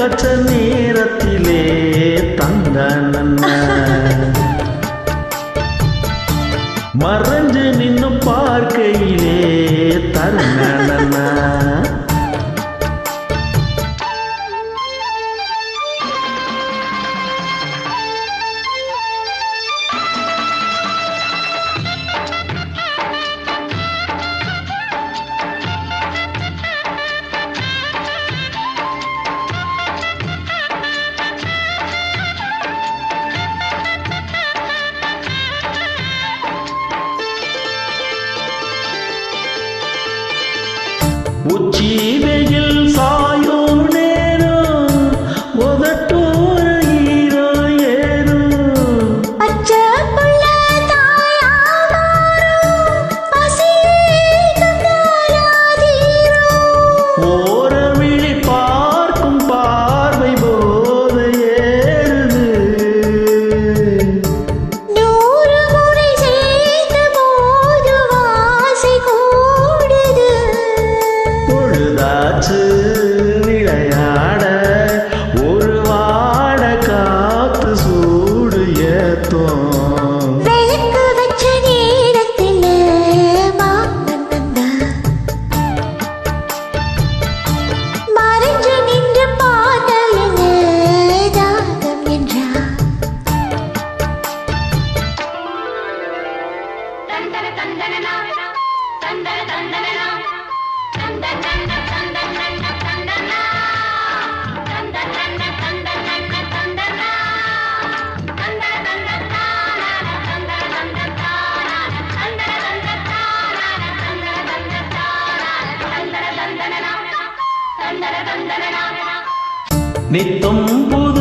வச்ச நேரத்திலே தந்தான மறைஞ்சு நின்னு பார்க்கையிலே தருண உச்சி வெயில் சாயும் நேரம் உதட்டோர ஈரோ ஏறும் பச்சை புள்ள தாயாரும் பசியாதீரும் ஓர விழி பார்க்கும் பார்வை போத ஏறுது 100 முறை சேர்த்த போது வாசை கூடுது பொழுதாச்சு விளையாட ஒரு வாட காத்து சூடு ஏத்தோம் விளக்கு வச்ச நேரத்தில் மாமன்னந்தா மறைஞ்சு நின்று பார்த்த தாகம் என்றா நித்தம் புது